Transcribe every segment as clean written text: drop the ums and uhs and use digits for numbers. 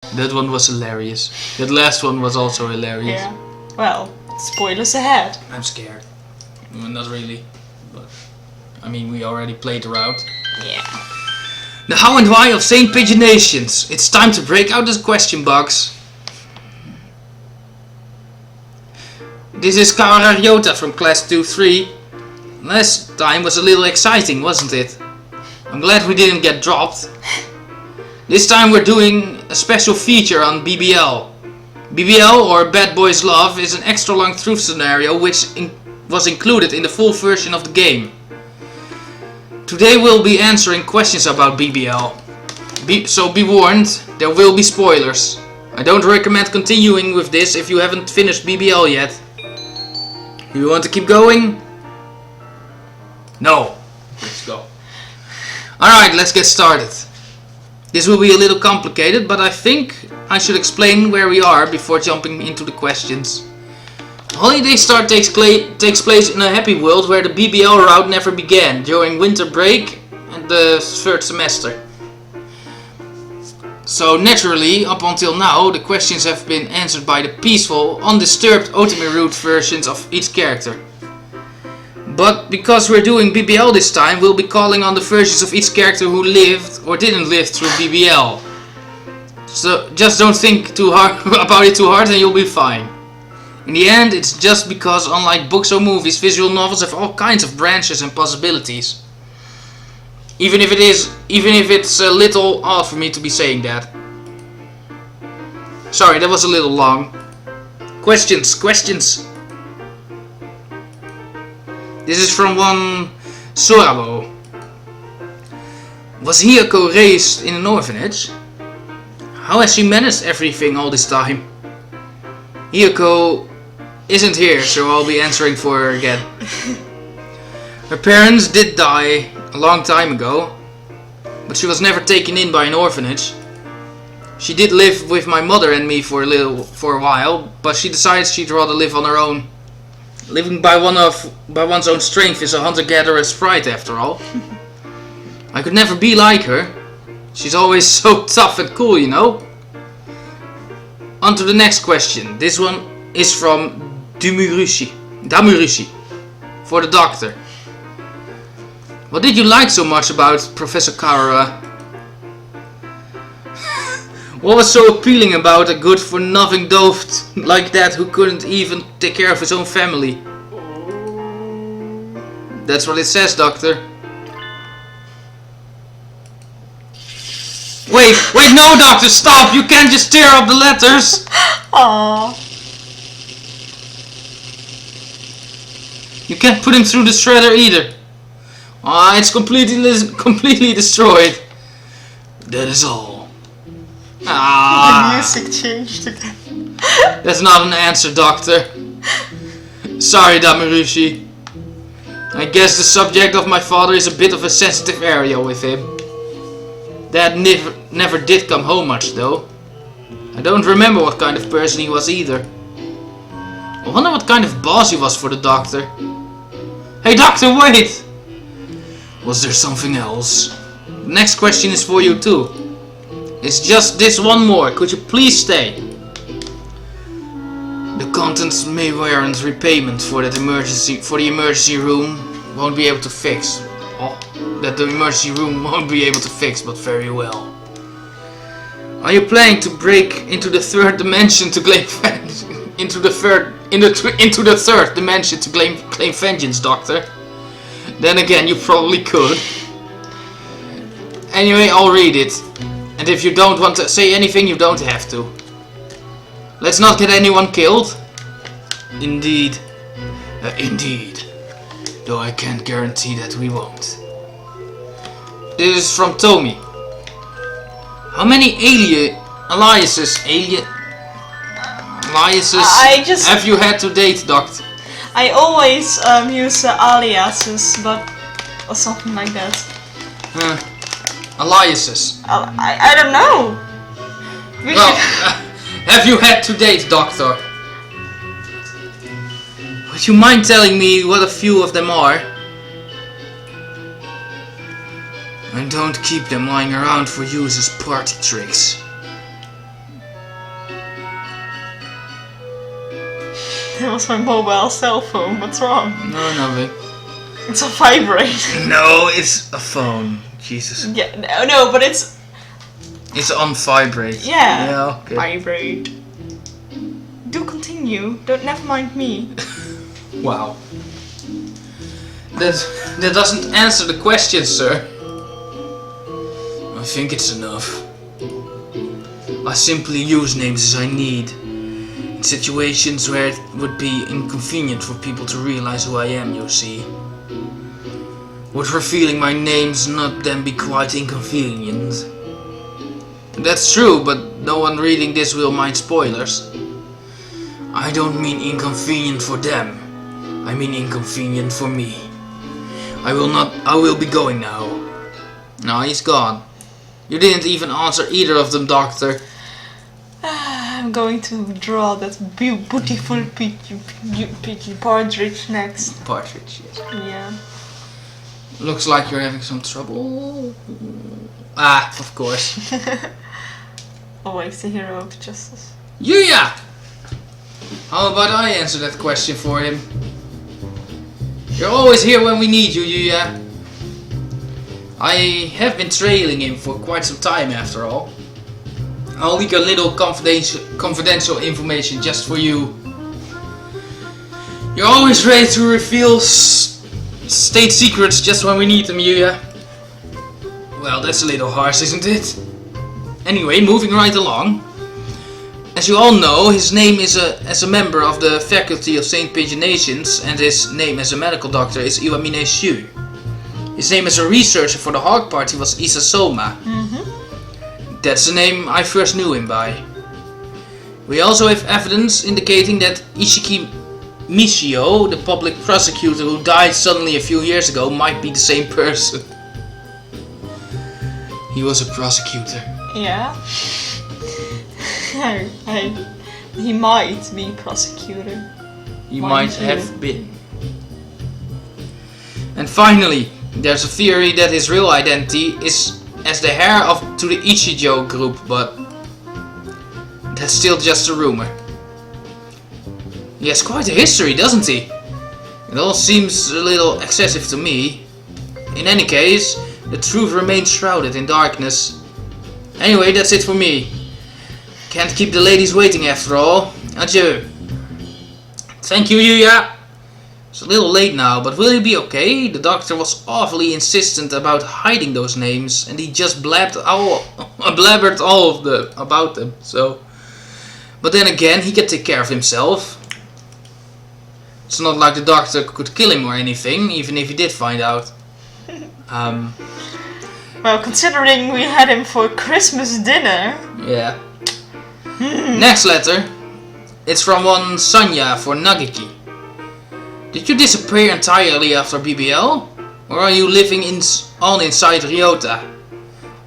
That one was hilarious. That last one was also hilarious. Yeah. Well, spoilers ahead. I'm scared. Well, not really, but I mean we already played the route. Yeah. The how and why of Saint Pigeonations. It's time to break out this question box. This is Ryota from class 2-3. Last time was a little exciting, wasn't it? I'm glad we didn't get dropped. This time we're doing a special feature on BBL. BBL, or Bad Boys Love, is an extra long truth scenario which was included in the full version of the game. Today we'll be answering questions about BBL. So be warned, there will be spoilers. I don't recommend continuing with this if you haven't finished BBL yet. You want to keep going? No. Let's go. Alright, let's get started. This will be a little complicated, but I think I should explain where we are before jumping into the questions. Holiday Star takes place in a happy world where the BBL route never began, during winter break and the third semester. So naturally, up until now, the questions have been answered by the peaceful, undisturbed Ultimate route versions of each character. But because we're doing BBL this time, we'll be calling on the versions of each character who lived or didn't live through BBL. So just don't think too hard about it too hard and you'll be fine. In the end, it's just because unlike books or movies, visual novels have all kinds of branches and possibilities. Even if it's a little odd for me to be saying that. Sorry, that was a little long. Questions. This is from one Sorabo. Was Hiyoko raised in an orphanage? How has she managed everything all this time? Hiyoko isn't here, so I'll be answering for her again. Her parents did die a long time ago, but she was never taken in by an orphanage. She did live with my mother and me for a while, but she decided she'd rather live on her own. Living by one's own strength is a hunter-gatherer's pride, after all. I could never be like her. She's always so tough and cool, you know. On to the next question. This one is from Damurushi for the doctor. What did you like so much about Professor Karara? What was so appealing about a good-for-nothing doft like that who couldn't even take care of his own family? That's what it says, Doctor. Wait, no, Doctor, stop! You can't just tear up the letters! Aww. You can't put him through the shredder either. Ah, it's completely destroyed. That is all. Ah. The music changed again. That's not an answer, Doctor. Sorry, Damurushi. I guess the subject of my father is a bit of a sensitive area with him. Dad never did come home much, though. I don't remember what kind of person he was either. I wonder what kind of boss he was for the Doctor. Hey, Doctor, wait! Was there something else? The next question is for you, too. It's just this one more. Could you please stay? The contents may warrant repayment for the emergency room won't be able to fix. That the emergency room won't be able to fix, but very well. Are you planning to break into the third dimension to claim into the third dimension to claim vengeance, Doctor? Then again, you probably could. Anyway, I'll read it. And if you don't want to say anything, you don't have to. Let's not get anyone killed. Indeed. Indeed. Though I can't guarantee that we won't. This is from Tommy. How many aliases have you had to date, Doctor? I always use aliases, but or something like that. Aliases. I don't know. Well, have you had to date, Doctor? Would you mind telling me what a few of them are? And don't keep them lying around for use as party tricks. That was my mobile cell phone. What's wrong? No, nothing. It's a vibrate. No, it's a phone. Jesus. Yeah, no, but it's on vibrate. yeah. Okay. Vibrate. Do continue. Don't never mind me. Wow. That doesn't answer the question, sir. I think it's enough. I simply use names as I need. In situations where it would be inconvenient for people to realize who I am, you see. Would revealing my names not then be quite inconvenient? That's true, but no one reading this will mind spoilers. I don't mean inconvenient for them. I mean inconvenient for me. I will be going now. No, he's gone. You didn't even answer either of them, Doctor. I'm going to draw that beautiful pigeon partridge next. Partridge, yes. Yeah. Looks like you're having some trouble. Ah, of course. Always the hero of justice. Yeah! How about I answer that question for him? You're always here when we need you, Yuya. I have been trailing him for quite some time after all. I'll leak a little confidential information just for you. You're always ready to reveal state secrets just when we need them, Yuya. Well, that's a little harsh, isn't it? Anyway, moving right along. As you all know, his name is as a member of the faculty of Saint Pigeonation, and his name as a medical doctor is Iwamine Shu. His name as a researcher for the Hawk Party was Isasoma. That's the name I first knew him by. We also have evidence indicating that Ishiki Michio, the public prosecutor who died suddenly a few years ago, might be the same person. He was a prosecutor. Yeah. He might be prosecutor. He might have been. And finally, there's a theory that his real identity is as the heir to the Ichijo group, but that's still just a rumor. He has quite a history, doesn't he? It all seems a little excessive to me. In any case, the truth remains shrouded in darkness. Anyway, that's it for me. Can't keep the ladies waiting after all. Adieu. Thank you, Yuya. It's a little late now, but will he be okay? The doctor was awfully insistent about hiding those names, and he just blabbered all about them. So, but then again, he can take care of himself. It's not like the doctor could kill him or anything, even if he did find out. Well, considering we had him for Christmas dinner. Yeah. Next letter. It's from one Sanya for Nagiki. Did you disappear entirely after BBL? Or are you living on inside Ryota?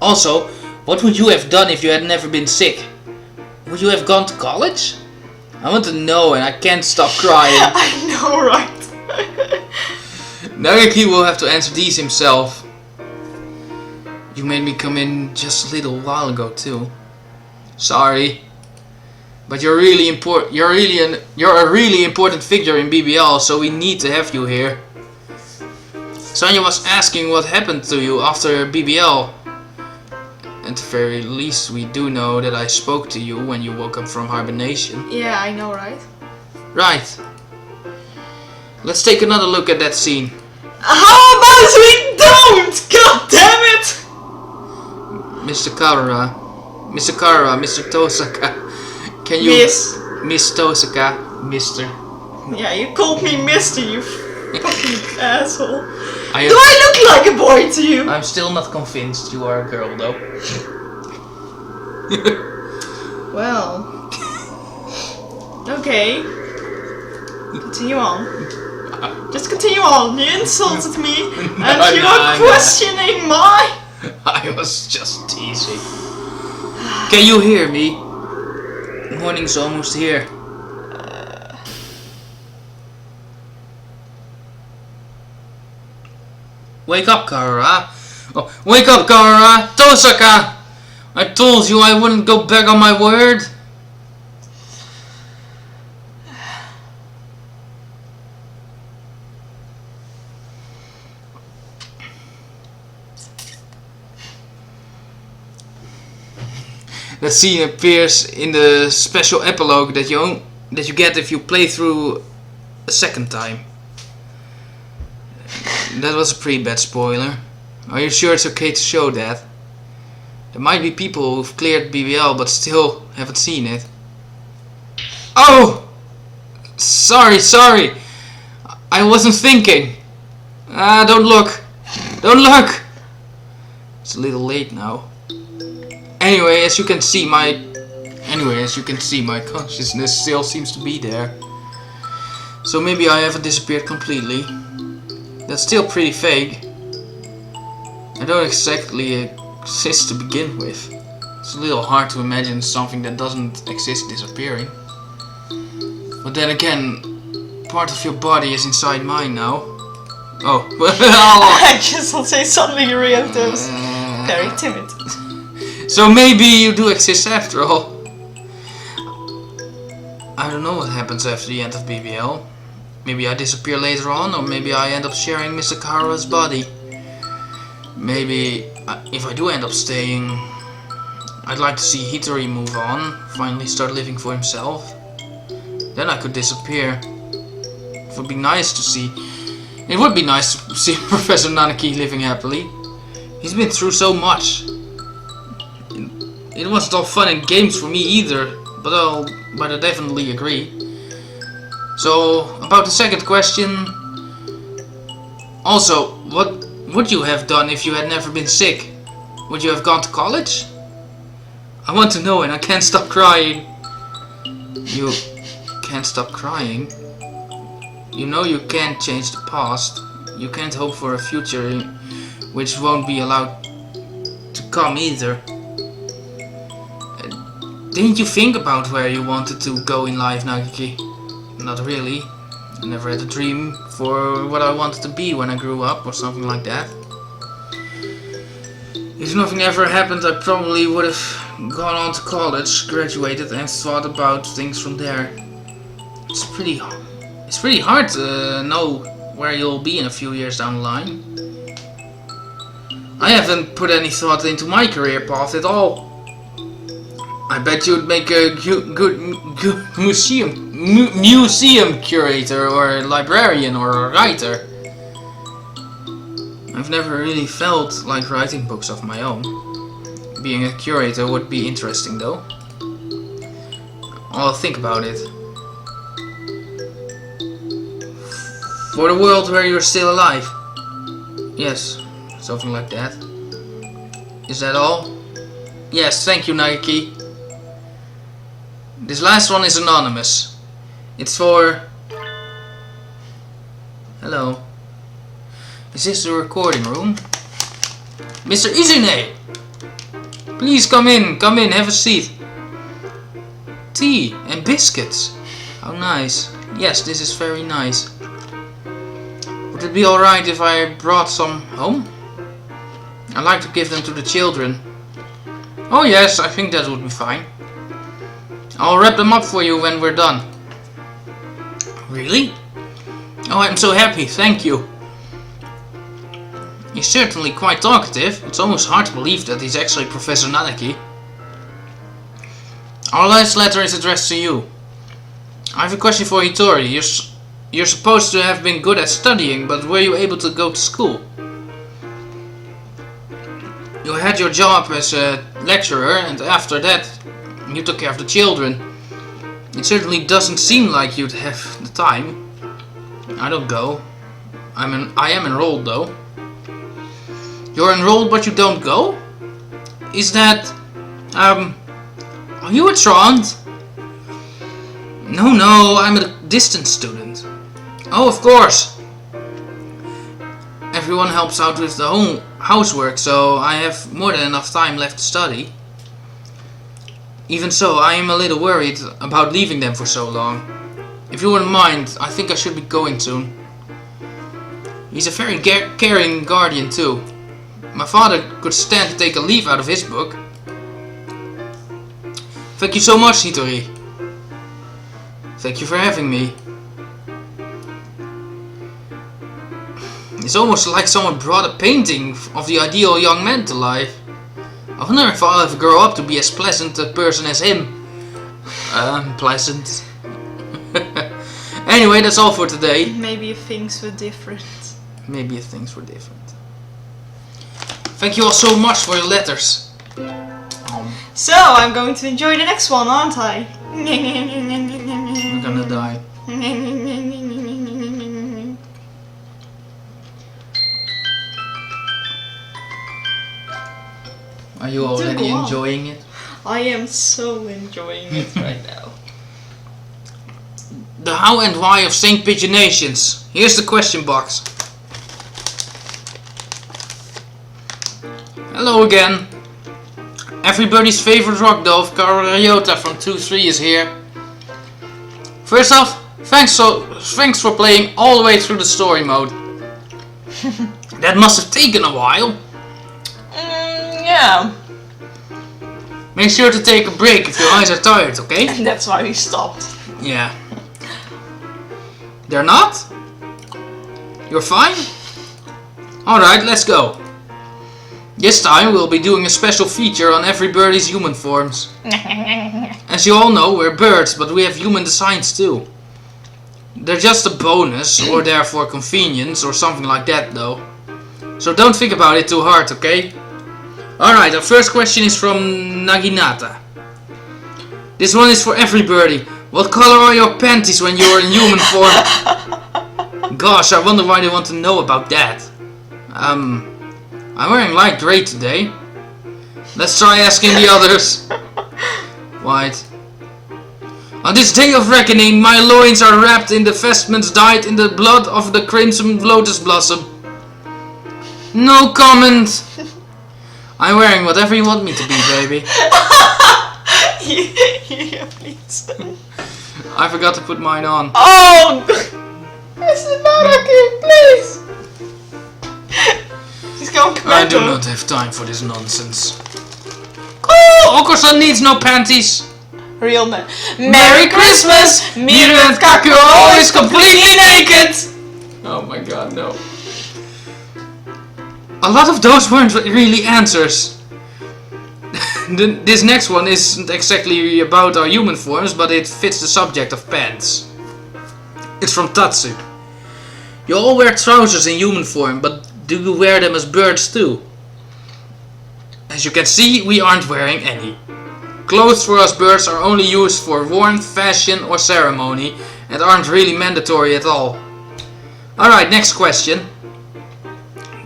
Also, what would you have done if you had never been sick? Would you have gone to college? I want to know and I can't stop crying. I know, right? Nagiki will have to answer these himself. You made me come in just a little while ago too. Sorry. But you're a really important figure in BBL, so we need to have you here. Sonia was asking what happened to you after BBL. At the very least, we do know that I spoke to you when you woke up from hibernation. Yeah, I know, right? Right. Let's take another look at that scene. How about we don't? God damn it! Mr. Karara, Mr. Tosaka. Can you... Miss Tosaka, Mr. Yeah, you called me Mister, you fucking asshole. Do I look like a boy to you? I'm still not convinced you are a girl, though. Well... Okay. Continue on. Just continue on. You insulted me and you are questioning my... I was just teasing. Can you hear me? Morning's almost here. Wake up, Karara. Oh, wake up, Karara. Tosaka! I told you I wouldn't go back on my word. That scene appears in the special epilogue that you get if you play through a second time. That was a pretty bad spoiler. Are you sure it's okay to show that? There might be people who've cleared BBL but still haven't seen it. Oh! Sorry. I wasn't thinking. Don't look. Don't look! It's a little late now. Anyway, as you can see, my consciousness still seems to be there. So maybe I haven't disappeared completely. That's still pretty vague. I don't exactly exist to begin with. It's a little hard to imagine something that doesn't exist disappearing. But then again, part of your body is inside mine now. Oh, well. I just will say suddenly Ryota was very timid. So maybe you do exist after all. I don't know what happens after the end of BBL. Maybe I disappear later on, or maybe I end up sharing Mr. Kara's body. Maybe, if I do end up staying, I'd like to see Hitori move on, finally start living for himself. Then I could disappear. It would be nice to see. It would be nice to see Professor Nanaki living happily. He's been through so much. It wasn't all fun and games for me either, but I definitely agree. So, about the second question. Also, what would you have done if you had never been sick? Would you have gone to college? I want to know and I can't stop crying. You can't stop crying? You know you can't change the past. You can't hope for a future which won't be allowed to come either. Didn't you think about where you wanted to go in life, Nagiki? Not really. I never had a dream for what I wanted to be when I grew up or something like that. If nothing ever happened, I probably would have gone on to college, graduated and thought about things from there. It's pretty hard to know where you'll be in a few years down the line. I haven't put any thought into my career path at all. I bet you'd make a good museum curator or a librarian or a writer. I've never really felt like writing books of my own. Being a curator would be interesting though. I'll think about it. For the world where you're still alive. Yes, something like that. Is that all? Yes, thank you, Nike. This last one is anonymous. It's for... Hello. Is this the recording room? Mr. Izune! Please come in, have a seat. Tea and biscuits. How nice. Yes, this is very nice. Would it be alright if I brought some home? I'd like to give them to the children. Oh yes, I think that would be fine. I'll wrap them up for you when we're done. Really? Oh, I'm so happy, thank you. He's certainly quite talkative. It's almost hard to believe that he's actually Professor Nanaki. Our last letter is addressed to you. I have a question for Hitori. You're supposed to have been good at studying, but were you able to go to school? You had your job as a lecturer, and after that you took care of the children. It certainly doesn't seem like you'd have the time. I don't go. I am enrolled though. You're enrolled but you don't go? Is that... Are you a Trond? No, I'm a distance student. Oh, of course. Everyone helps out with the housework, so I have more than enough time left to study. Even so, I am a little worried about leaving them for so long. If you wouldn't mind, I think I should be going soon. He's a very caring guardian too. My father could stand to take a leaf out of his book. Thank you so much, Hitori. Thank you for having me. It's almost like someone brought a painting of the ideal young man to life. I wonder if I'll ever grow up to be as pleasant a person as him. Pleasant. Anyway, that's all for today. Maybe if things were different. Maybe if things were different. Thank you all so much for your letters. So, I'm going to enjoy the next one, aren't I? I'm gonna die. Are you already enjoying it? I am so enjoying it right now. The how and why of Saint Pigeonations. Here's the question box. Hello again. Everybody's favorite rock dove, Carriota from 2-3 is here. First off, thanks for playing all the way through the story mode. That must have taken a while. Yeah. Make sure to take a break if your eyes are tired, okay? And that's why we stopped. Yeah. They're not? You're fine? Alright, let's go. This time we'll be doing a special feature on every birdie's human forms. As you all know, we're birds, but we have human designs too. They're just a bonus, or there for convenience, or something like that though. So don't think about it too hard, okay? Alright, our first question is from Naginata. This one is for every birdie. What color are your panties when you're in human form? Gosh, I wonder why they want to know about that. I'm wearing light grey today. Let's try asking the others. White. On this day of reckoning, my loins are wrapped in the vestments dyed in the blood of the crimson lotus blossom. No comment. I'm wearing whatever you want me to be, baby. Yeah, please. I forgot to put mine on. Oh! Mr. Mannequin, please! He's going to I do not have time for this nonsense. Oh, Okosan needs no panties. Real man. Merry Christmas! Miru and Kaku are always completely naked! Oh my god, no. A lot of those weren't really answers. This next one isn't exactly about our human forms, but it fits the subject of pants. It's from Tatsu. You all wear trousers in human form, but do you wear them as birds too? As you can see, we aren't wearing any. Clothes for us birds are only used for warmth, fashion or ceremony, and aren't really mandatory at all. Alright, next question.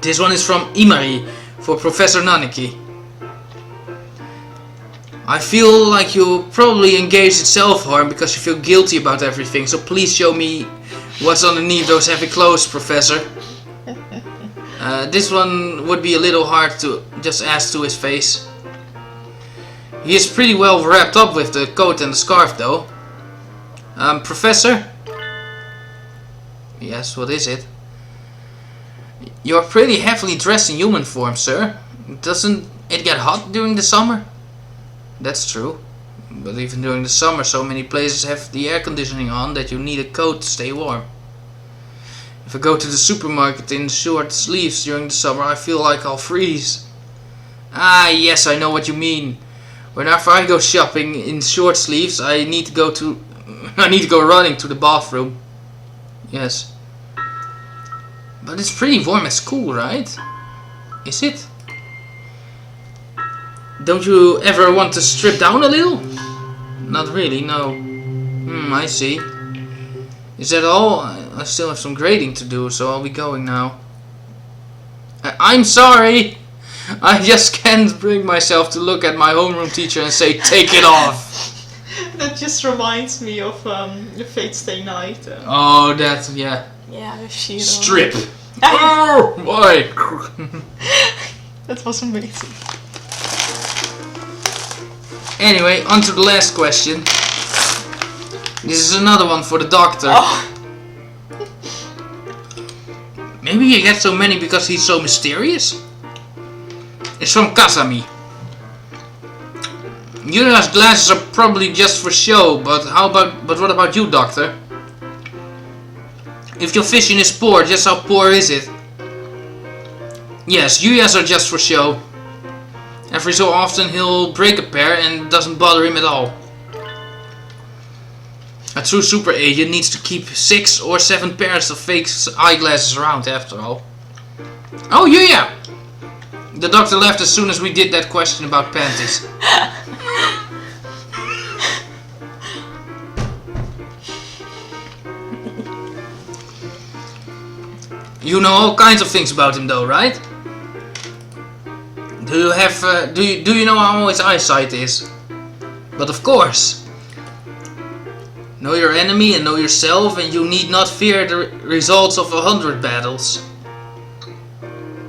This one is from Imari for Professor Naniki. I feel like you probably engaged in self-harm because you feel guilty about everything, so please show me what's underneath those heavy clothes, Professor. This one would be a little hard to just ask to his face. He is pretty well wrapped up with the coat and the scarf though. Professor? Yes, what is it? You're pretty heavily dressed in human form, sir. Doesn't it get hot during the summer? That's true. But even during the summer, so many places have the air conditioning on that you need a coat to stay warm. If I go to the supermarket in short sleeves during the summer, I feel like I'll freeze. Ah, yes, I know what you mean. Whenever I go shopping in short sleeves, I need to go running to the bathroom. Yes. But it's pretty warm at school, right? Is it? Don't you ever want to strip down a little? Not really, no. I see. Is that all? I still have some grading to do, so I'll be going now. I'm sorry! I just can't bring myself to look at my homeroom teacher and say, take it off! That just reminds me of the Fate Stay Night. Oh, that, yeah. Yeah, the Shiro. Strip! Oh, boy! That was amazing. Anyway, on to the last question. This is another one for the doctor. Oh. Maybe he gets so many because he's so mysterious? It's from Kasami. Yura's glasses are probably just for show, but what about you, doctor? If your fishing is poor, just how poor is it? Yes, Yuya's are just for show. Every so often he'll break a pair and it doesn't bother him at all. A true super agent needs to keep 6 or 7 pairs of fake eyeglasses around after all. Oh yeah! The doctor left as soon as we did that question about panties. You know all kinds of things about him though, right? Do you have do you know how his eyesight is? But of course. Know your enemy and know yourself, and you need not fear the results of 100 battles.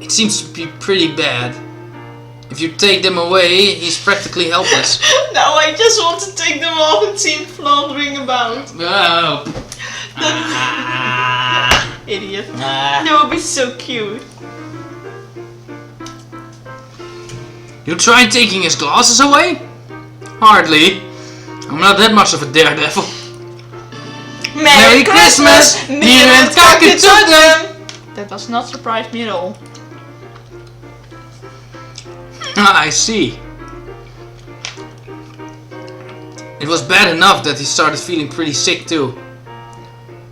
It seems to be pretty bad. If you take them away, he's practically helpless. Now I just want to take them off and see him floundering about. Oh. Idiot. That would be so cute. You tried taking his glasses away? Hardly. I'm not that much of a daredevil. Merry Christmas! Bier en kakken totem! That does not surprise me at all. I see. It was bad enough that he started feeling pretty sick too.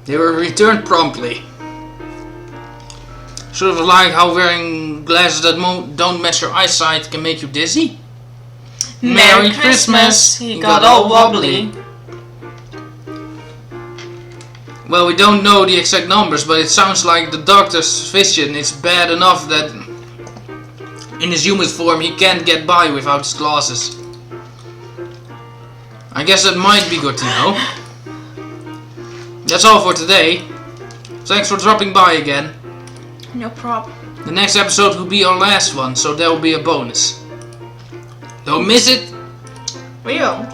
They were returned promptly. Sort of like how wearing glasses that don't match your eyesight can make you dizzy. Merry Christmas! He got all wobbly. Well, we don't know the exact numbers, but it sounds like the doctor's vision is bad enough that in his human form he can't get by without his glasses. I guess that might be good to know. That's all for today. Thanks for dropping by again. No problem. The next episode will be our last one, so there will be a bonus. Don't miss it! We will.